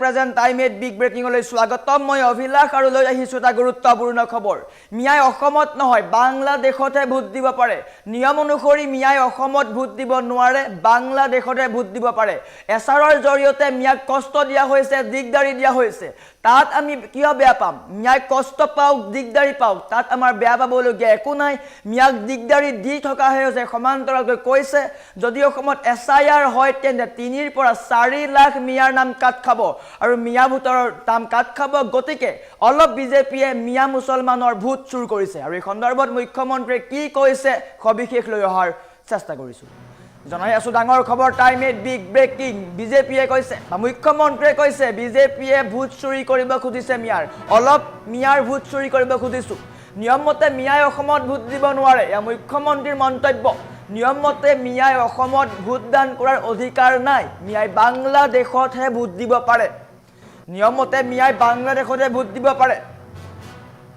Present time at big ব্ৰেকিংলৈ স্বাগতম মই অভিলাষ আৰু লৈ আহিছোঁ এটা গুৰুত্বপূৰ্ণ খবৰ মিয়াই অসমত নহয় বাংলাদেশতে ভোট দিব পাৰে নিয়ম অনুসৰি মিয়াই অসমত ভোট দিব নোৱাৰে বাংলাদেশতে ভোট দিব পাৰে এছআৰৰ জৰিয়তে মিয়াক কষ্ট দিয়া হৈছে দিগদাৰি দিয়া হৈছে তাত আমি কিয় বেয়া পাম মিয়াই কষ্ট পাওক দিগদাৰি পাওক তাত আমাৰ বেয়া পাবলগীয়া একো নাই মিয়াক দিগদাৰি দি থকা হৈছে সমান্তৰালকৈ কৈছে যদি অসমত এছআইআৰ হয় তেন্তে 3 পৰা 4 লাখ মিয়াৰ নাম কাট খাব আৰু মিয়া ভোটৰৰ নাম কাট খাব গতিকে অলপ বিজেপিয়ে মিয়া মুছলমানৰ ভোট চুৰ কৰিছে আৰু এই সন্দৰ্ভত মুখ্যমন্ত্ৰীয়ে কি কৈছে সবিশেষ লৈ অহাৰ চেষ্টা কৰিছোঁ জনাই আছো ডাঙৰ খবৰ টাইম এট বিগ ব্ৰেকিং বিজেপিয়ে কৈছে বা মুখ্যমন্ত্ৰীয়ে কৈছে বিজেপিয়ে ভোট চুৰি কৰিব খুজিছে মিয়াৰ অলপ মিয়াৰ ভোট চুৰি কৰিব খুজিছো নিয়মমতে মিয়াই অসমত ভোট দিব নোৱাৰে এয়া মুখ্যমন্ত্ৰীৰ মন্তব্য নিয়মমতে মিয়াই অসমত ভোটদান কৰাৰ অধিকাৰ নাই মিয়াই বাংলাদেশতহে ভোট দিব পাৰে নিয়মমতে মিয়াই বাংলাদেশতে ভোট দিব পাৰে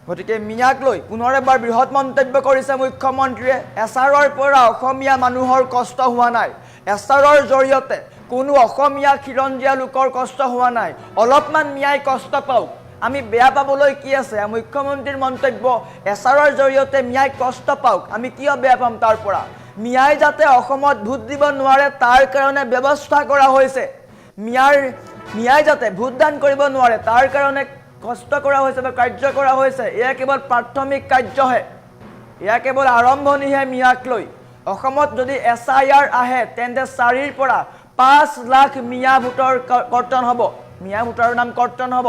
গতিকে মিয়াক লৈ পুনৰ এবাৰ বৃহৎ মন্তব্য কৰিছে মুখ্যমন্ত্ৰীয়ে এছআৰৰ পৰা অসমীয়া মানুহৰ কষ্ট হোৱা নাই এছআৰৰ জৰিয়তে কোনো অসমীয়া খিৰঞ্জীয়া লোকৰ কষ্ট হোৱা নাই অলপমান মিয়াই কষ্ট পাওক আমি বেয়া পাবলৈ কি আছে মুখ্যমন্ত্ৰীৰ মন্তব্য এছআৰৰ জৰিয়তে মিয়াই কষ্ট পাওক আমি কিয় বেয়া পাম তাৰ পৰা মিয়াই যাতে অসমত ভোট দিব নোৱাৰে তাৰ কাৰণে ব্যৱস্থা কৰা হৈছে মিয়াই যাতে ভোটদান কৰিব নোৱাৰে তাৰ কাৰণে কষ্ট কৰা হৈছে বা কাৰ্য কৰা হৈছে এয়া কেৱল প্ৰাথমিক কাৰ্যহে এয়া কেৱল আৰম্ভণিহে মিয়াক লৈ অসমত যদি এছআইআৰ আহে তেন্তে 4 পৰা 5 লাখ মিয়া ভোটৰ কৰ্তন হ'ব মিয়া ভোটৰ নাম কৰ্তন হ'ব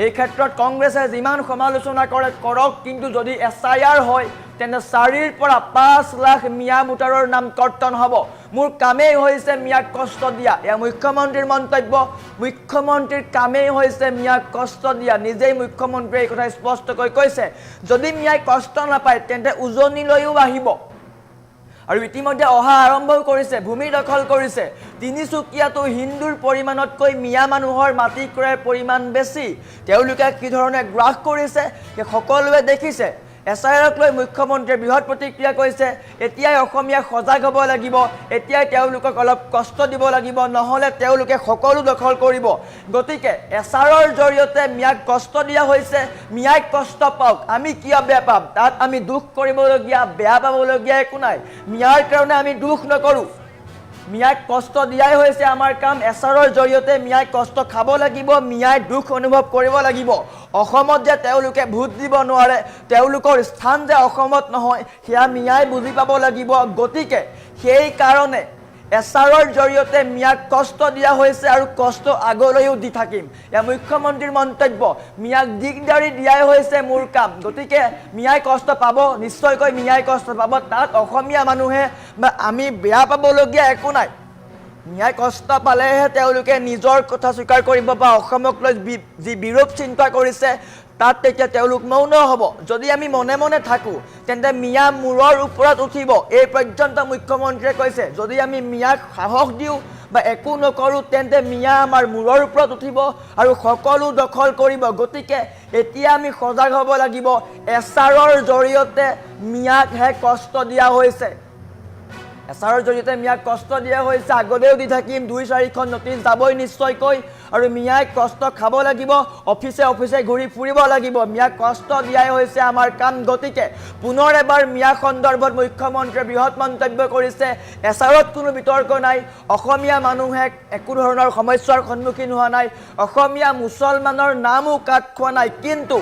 এই ক্ষেত্ৰত কংগ্ৰেছে যিমান সমালোচনা কৰে কৰক কিন্তু যদি এছআইআৰ হয় তেন্তে 4 পৰা 5 লাখ মিয়া ভোটাৰৰ নাম কৰ্তন হ'ব মোৰ কামেই হৈছে মিয়াক কষ্ট দিয়া এয়া মুখ্যমন্ত্ৰীৰ মন্তব্য মুখ্যমন্ত্ৰীৰ কামেই হৈছে মিয়াক কষ্ট দিয়া নিজেই মুখ্যমন্ত্ৰীয়ে এই কথা স্পষ্টকৈ কৈছে যদি মিয়াই কষ্ট নাপায় তেন্তে উজনিলৈও আহিব আৰু ইতিমধ্যে অহা আৰম্ভ কৰিছে ভূমি দখল কৰিছে তিনিচুকীয়াটো হিন্দুৰ পৰিমাণতকৈ মিয়া মানুহৰ মাটি ক্ৰয়ৰ পৰিমাণ বেছি তেওঁলোকে কি ধৰণে গ্ৰাস কৰিছে সকলোৱে দেখিছে এছআইআৰক লৈ মুখ্যমন্ত্ৰীয়ে বৃহৎ প্ৰতিক্ৰিয়া কৈছে এতিয়াই অসমীয়া সজাগ হ'ব লাগিব এতিয়াই তেওঁলোকক অলপ কষ্ট দিব লাগিব নহ'লে তেওঁলোকে সকলো দখল কৰিব গতিকে এছআৰৰ জৰিয়তে মিয়াক কষ্ট দিয়া হৈছে মিয়াক কষ্ট পাওক আমি কিয় বেয়া পাম তাত আমি দুখ কৰিবলগীয়া বেয়া পাবলগীয়া একো নাই মিয়াৰ কাৰণে আমি দুখ নকৰোঁ মিয়াক কষ্ট দিয়াই হৈছে আমাৰ কাম এছআৰৰ জৰিয়তে মিয়াই কষ্ট খাব লাগিব মিয়াই দুখ অনুভৱ কৰিব লাগিব অসমত যে তেওঁলোকে ভোট দিব নোৱাৰে তেওঁলোকৰ স্থান যে অসমত নহয় সেয়া মিয়াই বুজি পাব লাগিব গতিকে সেই কাৰণে এছআৰৰ জৰিয়তে মিয়াক কষ্ট দিয়া হৈছে আৰু কষ্ট আগলৈও দি থাকিম এয়া মুখ্যমন্ত্ৰীৰ মন্তব্য মিয়াক দিগদাৰি দিয়াই হৈছে মোৰ কাম গতিকে মিয়াই কষ্ট পাব নিশ্চয়কৈ মিয়াই কষ্ট পাব তাত অসমীয়া মানুহে বা আমি বেয়া পাবলগীয়া একো নাই মিয়াই কষ্ট পালেহে তেওঁলোকে নিজৰ কথা স্বীকাৰ কৰিব বা অসমক লৈ যি বিৰূপ চিন্তা কৰিছে তাত তেতিয়া তেওঁলোক মৌন হ'ব যদি আমি মনে মনে থাকোঁ তেন্তে মিয়া মূৰৰ ওপৰত উঠিব এই পৰ্যন্ত মুখ্যমন্ত্ৰীয়ে কৈছে যদি আমি মিয়াক সাহস দিওঁ বা একো নকৰোঁ তেন্তে মিয়া আমাৰ মূৰৰ ওপৰত উঠিব আৰু সকলো দখল কৰিব গতিকে এতিয়া আমি সজাগ হ'ব লাগিব এছআৰৰ জৰিয়তে মিয়াকহে কষ্ট দিয়া হৈছে এছআৰৰ জৰিয়তে মিয়াক কষ্ট দিয়া হৈছে আগলৈও দি থাকিম 2-4খন নটিচ যাবই নিশ্চয়কৈ আৰু মিয়াক কষ্ট খাব লাগিব অফিচে অফিচে ঘূৰি ফুৰিব লাগিব মিয়াক কষ্ট দিয়াই হৈছে আমাৰ কাম গতিকে পুনৰ এবাৰ মিয়া সন্দৰ্ভত মুখ্যমন্ত্ৰীয়ে বৃহৎ মন্তব্য কৰিছে এছআৰত কোনো বিতৰ্ক নাই অসমীয়া মানুহে একো ধৰণৰ সমস্যাৰ সন্মুখীন হোৱা নাই অসমীয়া মুছলমানৰ নামো কাট খোৱা নাই কিন্তু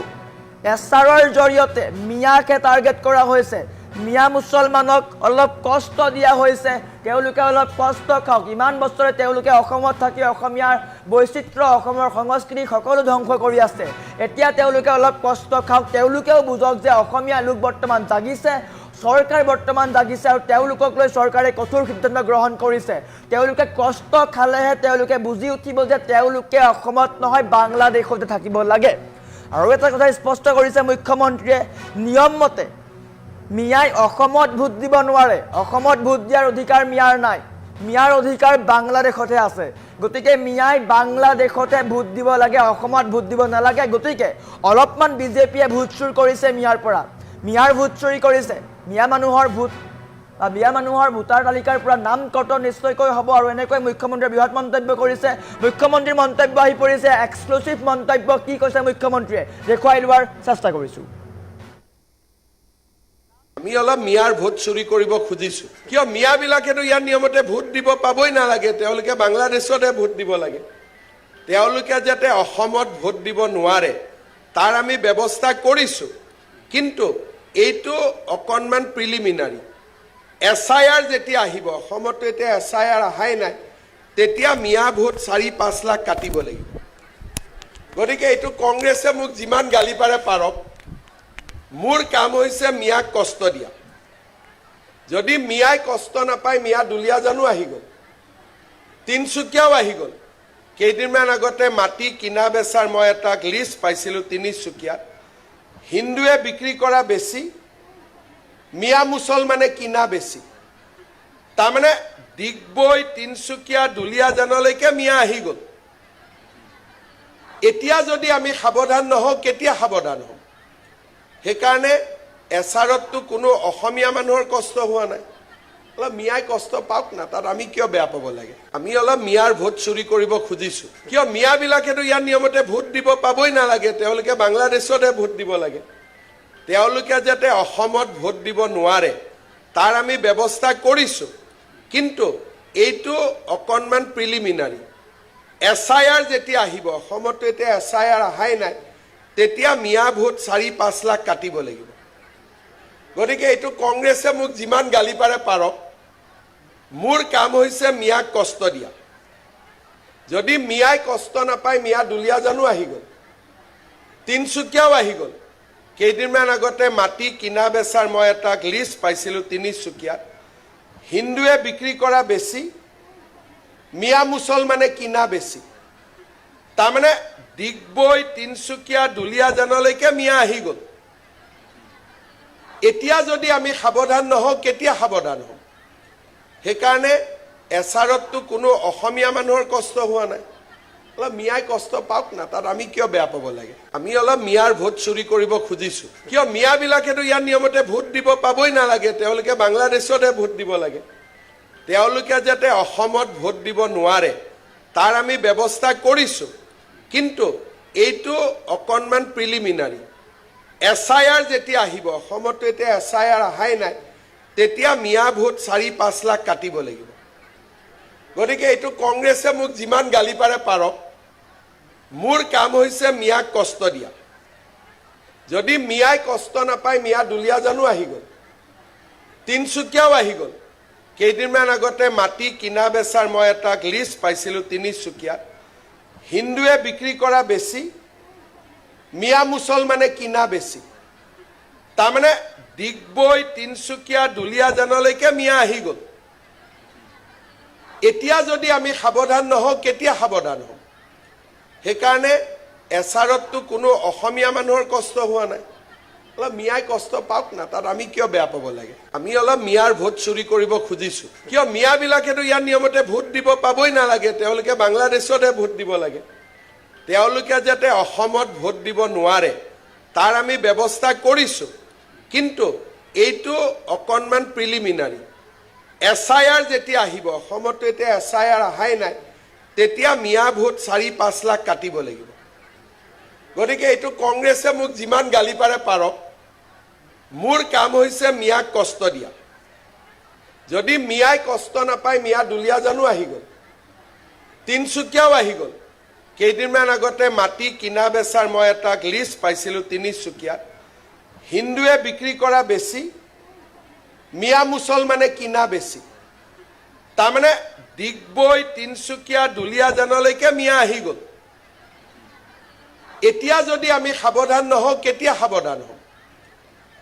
এছআৰৰ জৰিয়তে মিয়াকে টাৰ্গেট কৰা হৈছে মিয়া মুছলমানক অলপ কষ্ট দিয়া হৈছে তেওঁলোকে অলপ কষ্ট খাওক ইমান বছৰে তেওঁলোকে অসমত থাকি অসমীয়াৰ বৈচিত্ৰ্য অসমৰ সংস্কৃতি সকলো ধ্বংস কৰি আছে এতিয়া তেওঁলোকে অলপ কষ্ট খাওক তেওঁলোকেও বুজক যে অসমীয়া লোক বৰ্তমান জাগিছে চৰকাৰ বৰ্তমান জাগিছে আৰু তেওঁলোকক লৈ চৰকাৰে কঠোৰ সিদ্ধান্ত গ্ৰহণ কৰিছে তেওঁলোকে কষ্ট খালেহে তেওঁলোকে বুজি উঠিব যে তেওঁলোকে অসমত নহয় বাংলাদেশতে থাকিব লাগে আৰু এটা কথা স্পষ্ট কৰিছে মুখ্যমন্ত্ৰীয়ে নিয়মমতে মিয়াই অসমত ভোট দিব নোৱাৰে অসমত ভোট দিয়াৰ অধিকাৰ মিয়াৰ নাই মিয়াৰ অধিকাৰ বাংলাদেশতে আছে গতিকে মিয়াই বাংলাদেশতে ভোট দিব লাগে অসমত ভোট দিব নালাগে গতিকে অলপমান বিজেপিয়ে ভোট চুৰ কৰিছে মিয়াৰ পৰা মিয়াৰ ভোট চুৰি কৰিছে মিয়া মানুহৰ ভোট বা মিয়া মানুহৰ ভোটাৰ তালিকাৰ পৰা নাম কৰ্তন নিশ্চয়কৈ হ'ব আৰু এনেকৈ মুখ্যমন্ত্ৰীয়ে বৃহৎ মন্তব্য কৰিছে মুখ্যমন্ত্ৰীৰ মন্তব্য আহি পৰিছে এক্সক্লুচিভ মন্তব্য কি কৈছে মুখ্যমন্ত্ৰীয়ে দেখুৱাই লোৱাৰ চেষ্টা কৰিছোঁ আমি অলপ মিয়াৰ ভোট চুৰি কৰিব খুজিছো কিয় মিয়াবিলাকেতো ইয়াৰ নিয়মতে ভোট দিব পাবই নালাগে তেওঁলোকে বাংলাদেশতে ভোট দিব লাগে তেওঁলোকে যাতে অসমত ভোট দিব নোৱাৰে তাৰ আমি ব্যৱস্থা কৰিছো কিন্তু এইটো অকনমান প্ৰিলিমিনাৰী এছআইআৰ যেতিয়া আহিব অসমত এতিয়া এছআইআৰ আহাই নাই তেতিয়া মিয়া ভোট 4-5 লাখ কাটিব লাগিব গতিকে এইটো কংগ্ৰেছে মোক যিমান গালি পাৰে পাৰক মোৰ কাম হৈছে মিয়াক কষ্ট দিয়া যদি মিয়াই কষ্ট নাপায় মিয়া দুলিয়া জানো আহি গ'ল তিনচুকীয়াও আহি গ'ল কেইদিনমান আগতে মাটি কিনা বেচাৰ মই এটা লিষ্ট পাইছিলোঁ তিনিচুকীয়াত হিন্দুৱে বিক্ৰী কৰা বেছি মিয়া মুছলমানে কিনা বেছি তাৰমানে ডিগবৈ তিনচুকীয়া দুলিয়াজানলৈকে মিয়া আহি গ'ল এতিয়া যদি আমি সাৱধান নহওঁ কেতিয়া সাৱধান হ'ম সেইকাৰণে এছআৰতটো কোনো অসমীয়া মানুহৰ কষ্ট হোৱা নাই অলপ মিয়াই কষ্ট পাওক না তাত আমি কিয় বেয়া পাব লাগে আমি অলপ মিয়াৰ ভোট চুৰি কৰিব খুজিছো কিয় মিয়াবিলাকেতো ইয়াৰ নিয়মতে ভোট দিব পাবই নালাগে তেওঁলোকে বাংলাদেশতে ভোট দিব লাগে তেওঁলোকে যাতে অসমত ভোট দিব নোৱাৰে তাৰ আমি ব্যৱস্থা কৰিছো কিন্তু এইটো অকনমান প্ৰিলিমিনাৰী এছআইআৰ যেতিয়া আহিব অসমত এতিয়া এছআইআৰ আহাই নাই তেতিয়া মিয়া ভোট 4-5 লাখ কাটিব লাগিব গতিকে এইটো কংগ্ৰেছে মোক যিমান গালি পাৰে পাৰক মোৰ কাম হৈছে মিয়াক কষ্ট দিয়া যদি মিয়াই কষ্ট নাপায় মিয়া দুলিয়া জানো আহি গ'ল তিনচুকীয়াও আহি গ'ল কেইদিনমান আগতে মাটি কিনা বেচাৰ মই এটা লিষ্ট পাইছিলোঁ তিনিচুকীয়াত হিন্দুৱে বিক্ৰী কৰা বেছি মিয়া মুছলমানে কিনা বেছি তাৰমানে ডিগবৈ তিনচুকীয়া দুলিয়াজানলৈকে মিয়া আহি গ'ল এতিয়া যদি আমি সাৱধান নহওঁ কেতিয়া সাৱধান হ'ম সেইকাৰণে এছআৰতটো কোনো অসমীয়া মানুহৰ কষ্ট হোৱা নাই অলপ মিয়াই কষ্ট পাওক না তাত আমি কিয় বেয়া পাব লাগে আমি অলপ মিয়াৰ ভোট চুৰি কৰিব খুজিছো কিয় মিয়াবিলাকেতো ইয়াৰ নিয়মতে ভোট দিব পাবই নালাগে তেওঁলোকে বাংলাদেশতে ভোট দিব লাগে তেওঁলোকে যাতে অসমত ভোট দিব নোৱাৰে তাৰ আমি ব্যৱস্থা কৰিছো কিন্তু এইটো অকনমান প্ৰিলিমিনাৰী এছআইআৰ যেতিয়া আহিব অসমত এতিয়া এছআইআৰ আহাই নাই তেতিয়া মিয়া ভোট 4-5 লাখ কাটিব লাগিব গতিকে এইটো কংগ্ৰেছে মোক যিমান গালি পাৰে পাৰক মোৰ কাম হৈছে মিয়াক কষ্ট দিয়া যদি মিয়াই কষ্ট নাপায় মিয়া দুলিয়া জানো আহি গ'ল তিনচুকীয়াও আহি গ'ল কেইদিনমান আগতে মাটি কিনা বেচাৰ মই এটা লিষ্ট পাইছিলোঁ তিনিচুকীয়াত হিন্দুৱে বিক্ৰী কৰা বেছি মিয়া মুছলমানে কিনা বেছি তাৰমানে ডিগবৈ তিনচুকীয়া দুলিয়াজানলৈকে মিয়া আহি গ'ল এতিয়া যদি আমি সাৱধান নহওঁ কেতিয়া সাৱধান হ'ম সেইকাৰণে এছআৰতটো কোনো অসমীয়া মানুহৰ কষ্ট হোৱা নাই অলপ মিয়াই কষ্ট পাওক না তাত আমি কিয় বেয়া পাব লাগে আমি অলপ মিয়াৰ ভোট চুৰি কৰিব খুজিছো কিয় মিয়াবিলাকেতো ইয়াৰ নিয়মতে ভোট দিব পাবই নালাগে তেওঁলোকে বাংলাদেশতে ভোট দিব লাগে তেওঁলোকে যাতে অসমত ভোট দিব নোৱাৰে তাৰ আমি ব্যৱস্থা কৰিছো কিন্তু এইটো অকনমান প্ৰিলিমিনাৰী এছআইআৰ যেতিয়া আহিব অসমত এতিয়া এছআইআৰ আহাই নাই তেতিয়া মিয়া ভোট 4-5 লাখ কাটিব লাগিব গতিকে এইটো কংগ্ৰেছে মোক যিমান গালি পাৰে পাৰক মোৰ কাম হৈছে মিয়াক কষ্ট দিয়া যদি মিয়াই কষ্ট নাপায় মিয়া দুলিয়া জানো আহি গ'ল তিনচুকীয়াও আহি গ'ল কেইদিনমান আগতে মাটি কিনা বেচাৰ মই এটা লিষ্ট পাইছিলোঁ তিনিচুকীয়াত হিন্দুৱে বিক্ৰী কৰা বেছি মিয়া মুছলমানে কিনা বেছি তাৰমানে ডিগবৈ তিনচুকীয়া দুলিয়াজানলৈকে মিয়া আহি গ'ল এতিয়া যদি আমি সাৱধান নহওঁ কেতিয়া সাৱধান হ'ম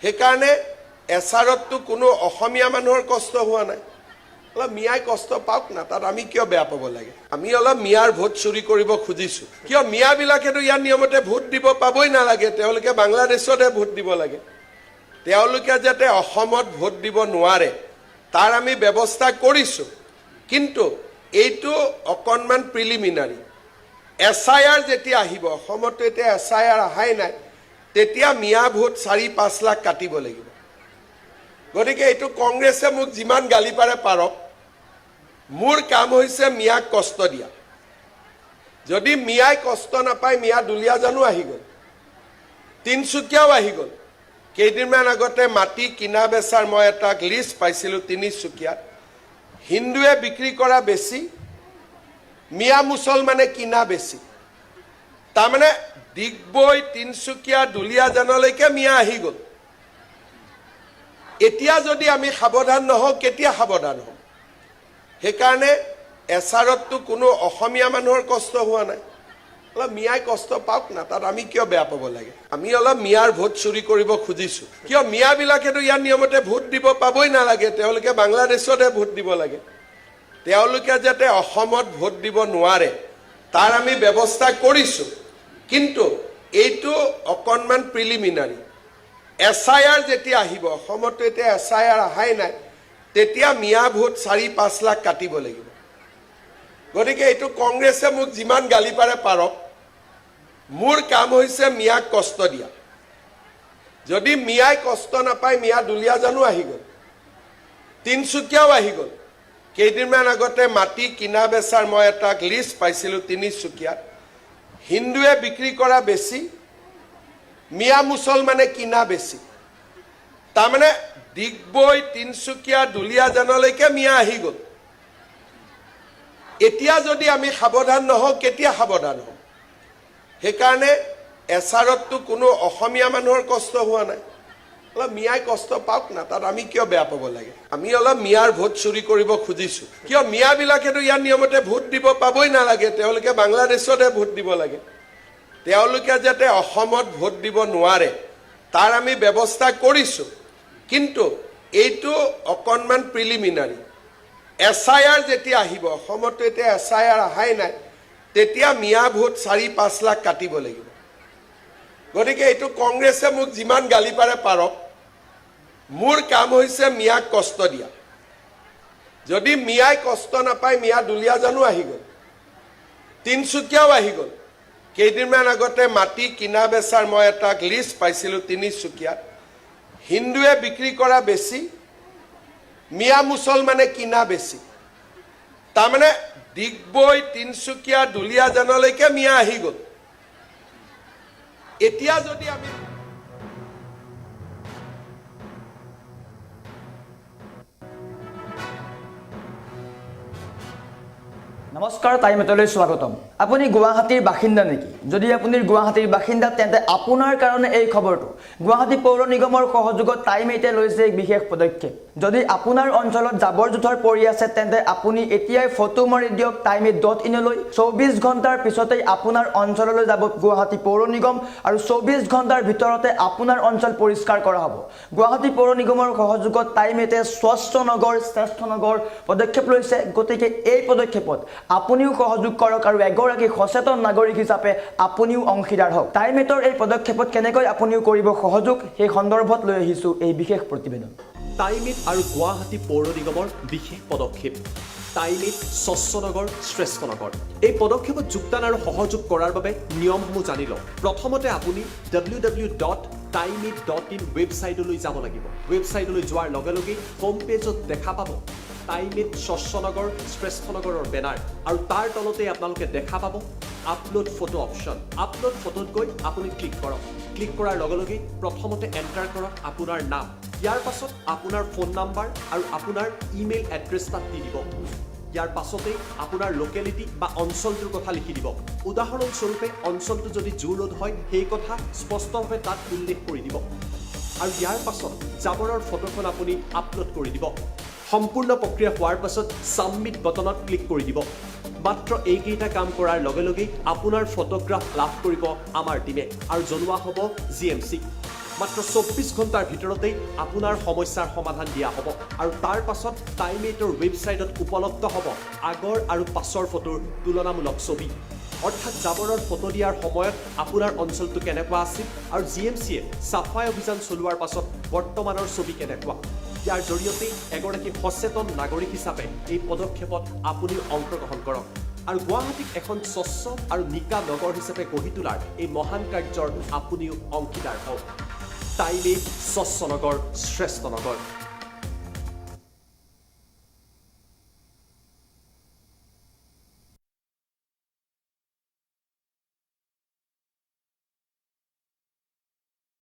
সেইকাৰণে এছআৰতটো কোনো অসমীয়া মানুহৰ কষ্ট হোৱা নাই অলপ মিয়াই কষ্ট পাওক না তাত আমি কিয় বেয়া পাব লাগে আমি অলপ মিয়াৰ ভোট চুৰি কৰিব খুজিছো কিয় মিয়াবিলাকেতো ইয়াৰ নিয়মতে ভোট দিব পাবই নালাগে তেওঁলোকে বাংলাদেশতে ভোট দিব লাগে তেওঁলোকে যাতে অসমত ভোট দিব নোৱাৰে তাৰ আমি ব্যৱস্থা কৰিছো কিন্তু এইটো অকনমান প্ৰিলিমিনাৰী এছআইআৰ যেতিয়া আহিব অসমত এতিয়া এছআইআৰ আহাই নাই তেতিয়া মিয়া ভোট 4-5 লাখ কাটিব লাগিব গতিকে এইটো কংগ্ৰেছে মোক যিমান গালি পাৰে পাৰক, মোৰ কাম হৈছে মিয়াক কষ্ট দিয়া। যদি মিয়াই কষ্ট নাপায়, মিয়া দুলীয়াজানো আহি গ'ল, তিনিচুকীয়াও আহি গ'ল। কেইদিনমান আগতে মাটি কিনা বেচাৰ মই এটা লিষ্ট পাইছিলোঁ তিনিচুকীয়াত। হিন্দুৱে বিক্ৰী কৰা বেছি, মিয়া মুছলমানে কিনা বেছি। তাৰমানে ডিগবৈ, তিনিচুকীয়া, দুলীয়াজানলৈকে মিয়া আহি গ'ল। এতিয়া যদি আমি সাৱধান নহওঁ, কেতিয়া সাৱধান হ'ম? সেইকাৰণে এছাৰততো কোনো অসমীয়া মানুহৰ কষ্ট হোৱা নাই। অলপ মিয়াই কষ্ট পাওক না, তাত আমি কিয় বেয়া পাব লাগে? আমি অলপ মিয়াৰ ভোট চুৰি কৰিব খুজিছোঁ। কিয় মিয়াবিলাকেতো ইয়াৰ নিয়মতে ভোট দিব পাবই নালাগে, তেওঁলোকে বাংলাদেশতে ভোট দিব লাগে। তেওঁলোকে যাতে অসমত ভোট দিব নোৱাৰে তাৰ আমি ব্যৱস্থা কৰিছোঁ। কিন্তু এইটো অকণমান প্ৰিলিমিনাৰী। SIR যেতিয়া আহিব, অসমতো এতিয়া SIR অহাই নাই, তেতিয়া মিয়া ভোট 4-5 লাখ কাটিব লাগিব। গতিকে এইটো কংগ্ৰেছে মোক যিমান গালি পাৰে পাৰক, মোৰ কাম হৈছে মিয়াক কষ্ট দিয়া। যদি মিয়াই কষ্ট নাপায়, মিয়া দুলীয়াজানো আহি গ'ল, তিনিচুকীয়াও আহি গ'ল। কেইদিনমান আগতে মাটি কিনা বেচাৰ মই এটা লিষ্ট পাইছিলোঁ তিনিচুকীয়াত। হিন্দুৱে বিক্ৰী কৰা বেছি, মিয়া মুছলমানে কিনা বেছি। তাৰমানে ডিগবৈ, তিনিচুকীয়া, দুলীয়াজানলৈকে মিয়া আহি গ'ল। এতিয়া যদি আমি সাৱধান নহওঁ, কেতিয়া সাৱধান হ'ম? সেইকাৰণে এছাৰততো কোনো অসমীয়া মানুহৰ কষ্ট হোৱা নাই। অলপ মিয়াই কষ্ট পাওক না, তাত আমি কিয় বেয়া পাব লাগে? আমি অলপ মিয়াৰ ভোট চুৰি কৰিব খুজিছোঁ। কিয় মিয়াবিলাকেতো ইয়াৰ নিয়মতে ভোট দিব পাবই নালাগে, তেওঁলোকে বাংলাদেশতে ভোট দিব লাগে। তেওঁলোকে যাতে অসমত ভোট দিব নোৱাৰে তাৰ আমি ব্যৱস্থা কৰিছোঁ। কিন্তু এইটো অকণমান প্ৰিলিমিনাৰী। SIR যেতিয়া আহিব, অসমতো এতিয়া SIR অহাই নাই, তেতিয়া মিয়া ভোট 4-5 লাখ কাটিব লাগিব। গতিকে এইটো কংগ্ৰেছে মোক যিমান গালি পাৰে পাৰক, মোৰ কাম হৈছে মিয়াক কষ্ট দিয়া। যদি মিয়াই কষ্ট নাপায়, মিয়া দুলীয়াজানো আহি গ'ল, তিনিচুকীয়াও আহি গ'ল। কেইদিনমান আগতে মাটি কিনা বেচাৰ মই এটা লিষ্ট পাইছিলোঁ তিনিচুকীয়াত। হিন্দুৱে বিক্ৰী কৰা বেছি, মিয়া মুছলমানে কিনা বেছি। তাৰমানে ডিগবৈ, তিনিচুকীয়া, দুলীয়াজানলৈকে মিয়া আহি গ'ল। এতিয়া যদি আমি নমস্কাৰ, টাইমলৈ স্বাগতম। আপুনি গুৱাহাটীৰ বাসিন্দা নেকি? যদি আপুনি গুৱাহাটীৰ বাসিন্দা তেন্তে আপোনাৰ কাৰণে এই খবৰটো। গুৱাহাটী পৌৰ নিগমৰ সহযোগত টাইম8এ লৈছে এক বিশেষ পদক্ষেপ। যদি আপোনাৰ অঞ্চলত জাবৰ জোথৰ পৰি আছে তেন্তে আপুনি এতিয়াই ফটো মাৰি দিয়ক time8.in-লৈ। 24 ঘণ্টাৰ পিছতেই আপোনাৰ অঞ্চললৈ যাব গুৱাহাটী পৌৰ নিগম আৰু 24 ঘণ্টাৰ ভিতৰতে আপোনাৰ অঞ্চল পৰিষ্কাৰ কৰা হ'ব। গুৱাহাটী পৌৰ নিগমৰ সহযোগত টাইম8এ স্বচ্ছ নগৰ শ্ৰেষ্ঠ নগৰ পদক্ষেপ লৈছে। গতিকে এই পদক্ষেপত আপুনিও সহযোগ কৰক আৰু এগৰাকী সচেতন নাগৰিক হিচাপে আপুনিও অংশীদাৰ হওক। টাইম8ৰ এই পদক্ষেপত কেনেকৈ আপুনিও কৰিব সহযোগ, সেই সন্দৰ্ভত লৈ আহিছোঁ এই বিশেষ প্ৰতিবেদন। টাইম8 আৰু গুৱাহাটী পৌৰ নিগমৰ বিশেষ পদক্ষেপ। টাইম8 স্বচ্ছ নগৰ শ্ৰেষ্ঠ নগৰ। এই পদক্ষেপত যোগদান আৰু সহযোগ কৰাৰ বাবে নিয়মসমূহ জানি লওক। প্ৰথমতে আপুনি www.time8.in ৱেবছাইটলৈ যাব লাগিব। ৱেবছাইটলৈ যোৱাৰ লগে লগেই হোম পেজত দেখা পাব টাইম8 স্বচ্ছ নগৰ শ্ৰেষ্ঠ নগৰৰ বেনাৰ আৰু তাৰ তলতে আপোনালোকে দেখা পাব আপলোড ফটো অপশ্যন। আপলোড ফটোত গৈ আপুনি ক্লিক কৰক। ক্লিক কৰাৰ লগে লগেই প্ৰথমতে এণ্টাৰ কৰক আপোনাৰ নাম। ইয়াৰ পাছত আপোনাৰ ফোন নাম্বাৰ আৰু আপোনাৰ ইমেইল এড্ৰেছ তাত দি দিব। ইয়াৰ পাছতেই আপোনাৰ লোকেলিটি বা অঞ্চলটোৰ কথা লিখি দিব। উদাহৰণস্বৰূপে অঞ্চলটো যদি জু ৰোড হয় সেই কথা স্পষ্টভাৱে তাত উল্লেখ কৰি দিব আৰু ইয়াৰ পাছত জাবৰৰ ফটোখন আপুনি আপলোড কৰি দিব। সম্পূৰ্ণ প্ৰক্ৰিয়া হোৱাৰ পাছত ছাবমিট বটনত ক্লিক কৰি দিব। মাত্ৰ এইকেইটা কাম কৰাৰ লগে লগেই আপোনাৰ ফটোগ্ৰাফ লাভ কৰিব আমাৰ টিমে আৰু জনোৱা হ'ব GMC। মাত্ৰ 24 ঘণ্টাৰ ভিতৰতেই আপোনাৰ সমস্যাৰ সমাধান দিয়া হ'ব আৰু তাৰ পাছত টাইম8ৰ ৱেবছাইটত উপলব্ধ হ'ব আগৰ আৰু পাছৰ ফটোৰ তুলনামূলক ছবি। অৰ্থাৎ জাবৰৰ ফটো দিয়াৰ সময়ত আপোনাৰ অঞ্চলটো কেনেকুৱা আছিল আৰু GMCয়ে চাফাই অভিযান চলোৱাৰ পাছত বৰ্তমানৰ ছবি কেনেকুৱা। ইয়াৰ জৰিয়তে এগৰাকী সচেতন নাগৰিক হিচাপে এই পদক্ষেপত আপুনিও অংশগ্ৰহণ কৰক আৰু গুৱাহাটীক এখন স্বচ্ছ আৰু নিকা নগৰ হিচাপে গঢ়ি তোলাৰ এই মহান কাৰ্যৰ আপুনিও অংশীদাৰ হওক। টাইম8 স্বচ্ছ নগৰ শ্ৰেষ্ঠ নগৰ।